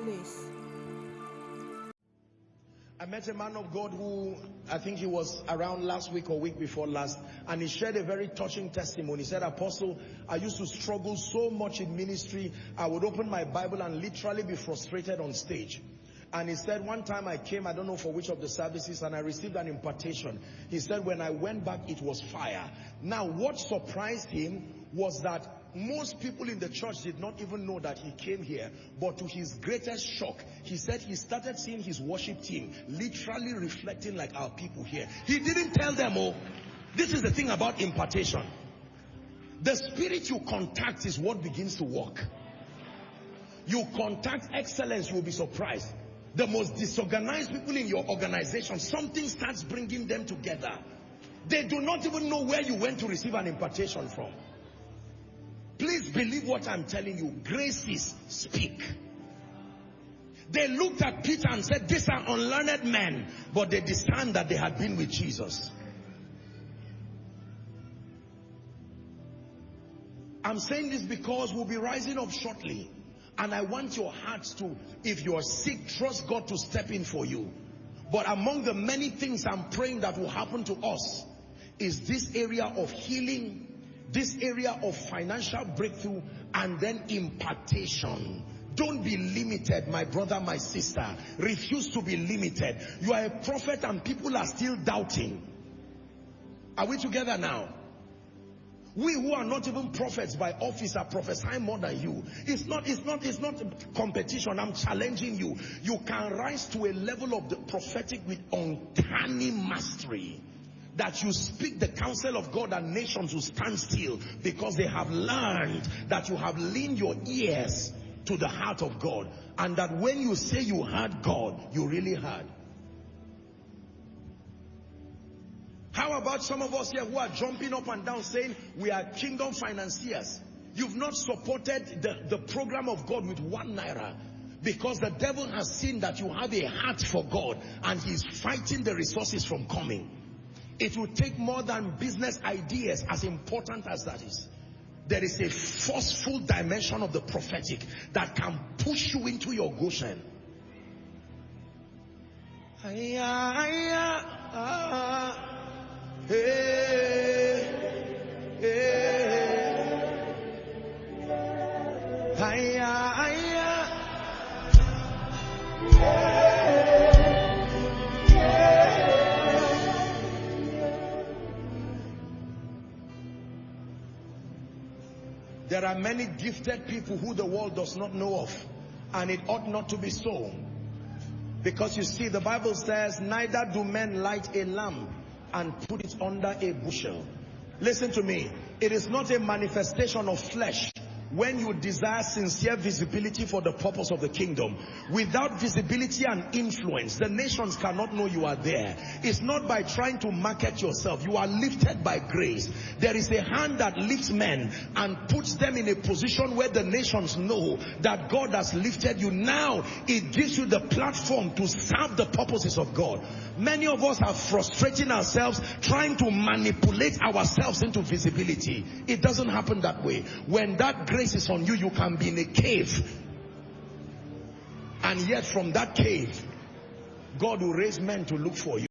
Please. I met a man of God who, I think he was around last week or week before last, and he shared a very touching testimony. He said, Apostle, I used to struggle so much in ministry. I would open my Bible and literally be frustrated on stage. And he said, one time I came, I don't know for which of the services, and I received an impartation. He said, when I went back, it was fire. Now, what surprised him was that most people in the church did not even know that he came here. But to his greatest shock, he said he started seeing his worship team literally reflecting like our people here. He didn't tell them, oh, this is the thing about impartation. The spirit you contact is what begins to work. You contact excellence, you will be surprised. The most disorganized people in your organization, something starts bringing them together. They do not even know where you went to receive an impartation from. Please believe what I'm telling you. Graces speak. They looked at Peter and said, these are unlearned men, but they discerned that they had been with Jesus. I'm saying this because we'll be rising up shortly. And I want your hearts to, if you are sick, trust God to step in for you. But among the many things I'm praying that will happen to us is this area of healing, this area of financial breakthrough, and then impartation. Don't be limited, my brother, my sister. Refuse to be limited. You are a prophet and people are still doubting. Are we together now? We who are not even prophets by office are prophesying more than you. It's not competition. I'm challenging you. You can rise to a level of the prophetic with uncanny mastery, that you speak the counsel of God and nations will stand still because they have learned that you have leaned your ears to the heart of God, and that when you say you heard God, you really heard. How about some of us here who are jumping up and down saying we are kingdom financiers? You've not supported the program of God with 1 naira because the devil has seen that you have a heart for God and he's fighting the resources from coming. It will take more than business ideas, as important as that is. There is a forceful dimension of the prophetic that can push you into your Goshen. Hey, there are many gifted people who the world does not know of, and it ought not to be so. Because you see, the Bible says, neither do men light a lamp and put it under a bushel. Listen to me. It is not a manifestation of flesh when you desire sincere visibility for the purpose of the kingdom. Without visibility and influence, the nations cannot know you are there. It's not by trying to market yourself. You are lifted by grace. There is a hand that lifts men and puts them in a position where the nations know that God has lifted you. Now it gives you the platform to serve the purposes of God. Many of us are frustrating ourselves trying to manipulate ourselves into visibility. It doesn't happen that way. When that grace is on you, you can be in a cave, and yet from that cave God will raise men to look for you.